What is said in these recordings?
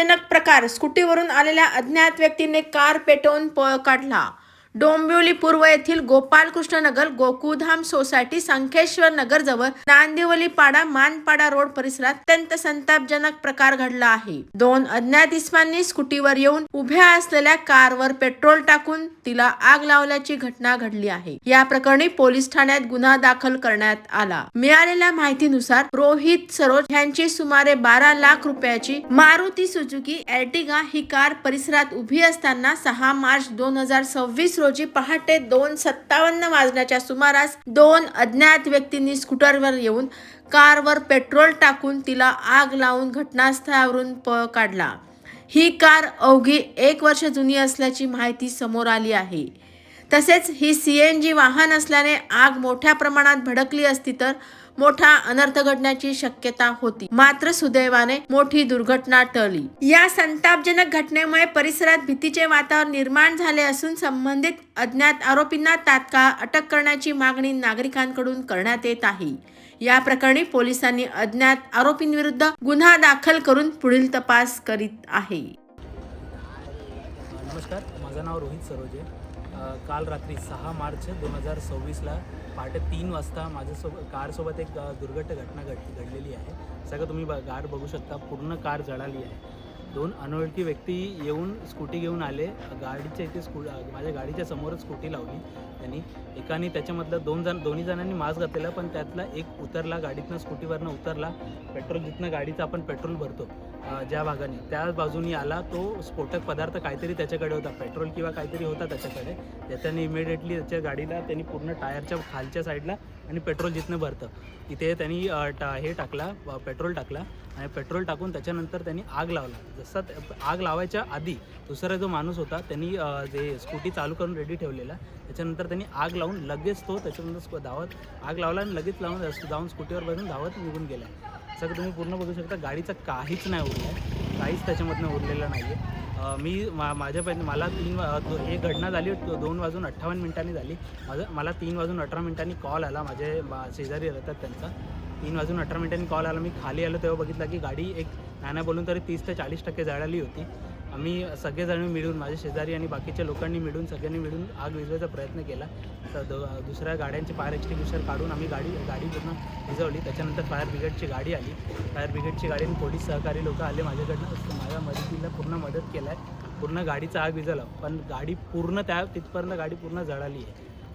संतापजनक प्रकार. स्कूटीवरून आलेल्या अज्ञात व्यक्तीने कार पेटवून पळ काढला. डोंबिवली पूर्व येथील गोपालकृष्ण नगर गोकुळधाम सोसायटी संखेश्वर नगर जवळ नांदिवली पाडा मानपाडा रोड परिसरात अत्यंत संतापजनक प्रकार घडला आहे. दोन अज्ञात इसमांनी स्कूटीवर येऊन उभ्या असलेल्या कारवर पेट्रोल टाकून तिला आग लावल्याची घटना घडली आहे. या प्रकरणी पोलीस ठाण्यात गुन्हा दाखल करण्यात आला. मिळालेल्या माहितीनुसार रोहित सरोज यांची सुमारे 12 लाख रुपयाची मारुती सुझुकी एर्टिगा ही कार परिसरात उभी असताना 6 मार्च 2026 रोजी पहाटे 2:57 वाजण्याच्या सुमारास दोन अज्ञात व्यक्तींनी स्कूटरवर येऊन कारवर पेट्रोल टाकून तिला आग लावून घटनास्थळावरून पळ काढला. ही कार अवघी 1 वर्ष जुनी असल्याची माहिती समोर आली आहे. तसेच ही CNG वाहन असल्याने आग मोठ्या प्रमाणात भडकली असती तर मोठा अनर्थ घडण्याची शक्यता होती. मात्र सुदैवाने मोठी दुर्घटना टळली. या संतापजनक घटनेमुळे परिसरात भीतीचे वातावरण निर्माण झाले असून संबंधित अज्ञात आरोपींना तात्काळ अटक करण्याची मागणी नागरिकांकडून करण्यात येत आहे. या प्रकरणी पोलिसांनी अज्ञात आरोपींविरुद्ध गुन्हा दाखल करून पुढील तपास करीत आहे. नमस्कार, माझं नाव रोहित सरोज आहे. काल रात्री 6 मार्च 2026ला पहाटे 3 वाजता कारसोबत एक घटना घडलेली आहे. सगळं तुम्ही कार बघू शकता, पूर्ण कार जळाली आहे. 2 अनोळखी व्यक्ती येऊन स्कूटी घेऊन आले. गाडीच्या इथे माझ्या गाडीच्या समोरच स्कूटी लावली त्यांनी. एकाने त्याच्यामधलं दोन्ही जणांनी मास्क घातलेला, पण त्यातला एक उतरला, गाडीतनं स्कूटीवरनं उतरला. पेट्रोल जिथनं गाडीचं आपण पेट्रोल भरतो ज्या भागाने त्या बाजूनी आला. तो स्फोटक पदार्थ काहीतरी त्याच्याकडे होता, पेट्रोल किंवा काहीतरी होता त्याच्याकडे. त्याच्याने इमिडिएटली त्याच्या गाडीला त्यांनी पूर्ण टायरच्या खालच्या साईडला आणि पेट्रोल जिथनं भरतं तिथे त्यांनी पेट्रोल टाकला आणि पेट्रोल टाकून त्याच्यानंतर त्यांनी आग लावला. जसा आग लावायच्या आधी दुसरा जो माणूस होता त्यांनी जे स्कूटी चालू करून रेडी ठेवलेला, त्याच्यानंतर त्यांनी आग लावून लगेच तो त्याच्यानंतर धावत आग लावला आणि लगेच जाऊन स्कूटीवर बसून धावत निघून गेला. सगळं तुम्ही पूर्ण बघू शकता. गाडीचं काहीच नाही उरलं आहे, काहीच त्याच्यामधनं उरलेलं नाही आहे. मला हे घटना झाली 2:58 झाली. मला 3:18 कॉल आला. माझे शेजारी राहतात त्यांचा. 3:18 कॉल आला. मी खाली आलो तेव्हा बघितलं की गाडी एक नाही बोलून तरी 30 ते 40% जळाली होती. आम्ही सगळेजण मिळून, माझे शेजारी आणि बाकीच्या लोकांनी सगळ्यांनी मिळून आग विझवायचा प्रयत्न केला. दुसऱ्या गाड्यांचे फायर एक्स्टिंग्विशर काढून आम्ही गाडी पूर्ण विझवली. त्याच्यानंतर फायर ब्रिगेडची गाडी आली. फायर ब्रिगेडची गाडी आणि पोलीस सहकारी लोक आले माझ्याकडनं. माझ्या मदतीला पूर्ण मदत केला आहे. पूर्ण गाडीचा आग विझवला, पण गाडी पूर्ण तिथपर्यंत गाडी पूर्ण जळाली आहे.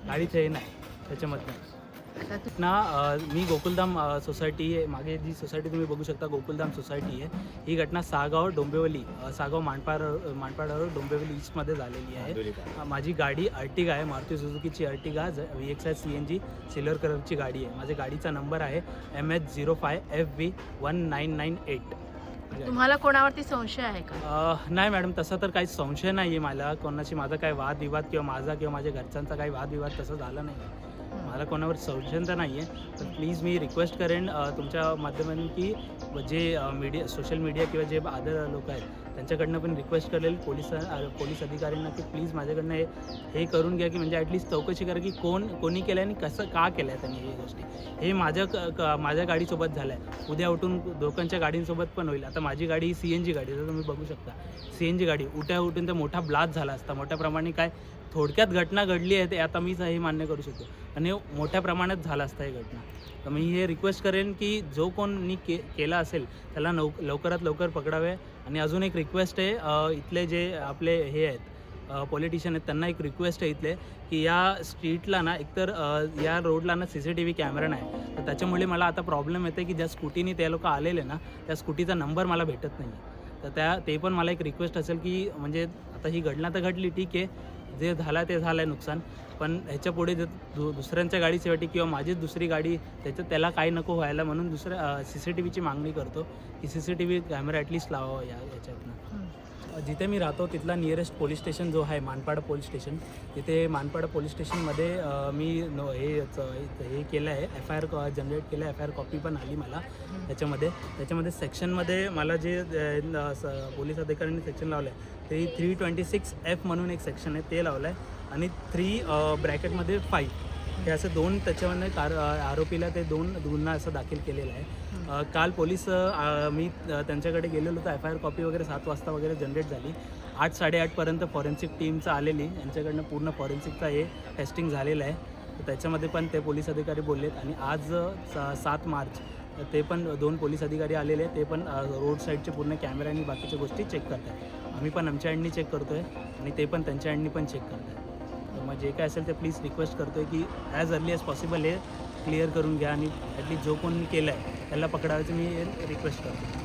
गाडीचं हे नाही त्याच्यामधनं मी गोकुळधाम सोसायटी आहे. मागे जी सोसायटी तुम्ही बघू शकता गोकुळधाम सोसायटी आहे. ही घटना सागाव डोंबिवली मानपाडा रोड डोंबिवली ईस्टमध्ये झालेली आहे. माझी गाडी अर्टिगा आहे, मारुती सुझुकीची अर्टिगा VXI CNG सिल्वर कलरची गाडी आहे. माझ्या गाडीचा नंबर आहे MH05FV1998. तुम्हाला कोणावरती संशय आहे का? नाही मॅडम, तसा तर काही संशय नाही आहे मला. कोणाशी माझा काही वादविवाद किंवा माझ्या घरच्यांचा काही वादविवाद तसं झाला नाही. मला कोणावर संशय तर नाही आहे. पण प्लीज मी रिक्वेस्ट करेन तुमच्या माध्यमातून की जे सोशल मीडिया किंवा जे अदर लोक आहेत त्यांच्याकडनं पण रिक्वेस्ट करेल पोलीस अधिकाऱ्यांना की प्लीज माझ्याकडनं हे करून घ्या की म्हणजे ॲटलिस्ट चौकशी करा की कोणी केलं आहे आणि कसं का केलं आहे त्यांनी. ही गोष्टी हे माझ्या गाडीसोबत झालं आहे. उद्या उठून लोकांच्या गाडींसोबत पण होईल. आता माझी गाडी ही CNG गाडी जर तुम्ही बघू शकता. CNG गाडी उठून तर मोठा ब्लास्ट झाला असता. मोठ्या प्रमाणे काय थोडक्यात घटना घडली आहे ते आता मीच हे मान्य करू शकतो आणि मोठ्या प्रमाणात झाला असता ही घटना. तर मी हे रिक्वेस्ट करेन की जो कोणी केला असेल त्याला लवकरात लवकर पकडावे. आणि अजून एक रिक्वेस्ट आहे, इथले जे आपले हे आहेत पॉलिटिशियन आहेत त्यांना एक रिक्वेस्ट आहे इथले की या स्ट्रीटला ना एकतर या रोडला ना CCTV कॅमेरा नाही. तर त्याच्यामुळे मला आता प्रॉब्लेम येते की ज्या स्कूटीने ते लोक आलेले ना त्या स्कूटीचा नंबर मला भेटत नाही. तर ते पण मला एक रिक्वेस्ट असेल की म्हणजे आता ही घटना तर घडली ठीक आहे, जे झालं ते झालं आहे नुकसान, पण ह्याच्या पुढे जर दुसऱ्यांच्या गाडीसाठी किंवा माझीच दुसरी गाडी त्याला काही नको व्हायला म्हणून दुसऱ्या CCTVची मागणी करतो की CCTV कॅमेरा ॲटलिस्ट लावावा याच्यातनं. जिथे मी राहतो तिथला नियरेस्ट पोलीस स्टेशन जो आहे मानपाडा पोलीस स्टेशन, तिथे मानपाडा पोलीस स्टेशनमध्ये मी हे केलं आहे, FIR जनरेट केलं आहे. FIR कॉपी पण आली मला. त्याच्यामध्ये सेक्शनमध्ये मला जे पोलीस अधिकाऱ्यांनी सेक्शन लावलं आहे ते 326F म्हणून एक सेक्शन आहे ते लावलं आहे आणि 3 ब्रॅकेटमध्ये 5 हे असं 2 त्याच्यामध्ये आरोपीला ते 2 गुन्हा असं दाखल केलेला आहे. काल पोलीस मी त्यांच्याकडे गेलेलो होतो. एफ आय आर कॉपी वगैरे 7 वाजता वगैरे जनरेट झाली. 8-8:30पर्यंत फॉरेन्सिक टीमचं आलेली. यांच्याकडनं पूर्ण फॉरेन्सिकचा हे टेस्टिंग झालेलं आहे. तर त्याच्यामध्ये पण ते पोलीस अधिकारी बोललेत. आणि आज 7 मार्च ते पण 2 पोलीस अधिकारी आलेले. ते पण रोड साईडचे पूर्ण कॅमेरा आणि बाकीच्या गोष्टी चेक करत आहेत. आम्ही पण आमच्या एंडनी चेक करतो आहे आणि ते पण त्यांच्या एंडनी पण चेक करत आहेत. तर मग जे काय असेल ते प्लीज रिक्वेस्ट करतो आहे की ॲज अर्ली ॲज पॉसिबल हे क्लिअर करून घ्या आणि ॲटलीस्ट जो कोणी केलं आहे त्याला पकडायचं मी रिक्वेस्ट करतो.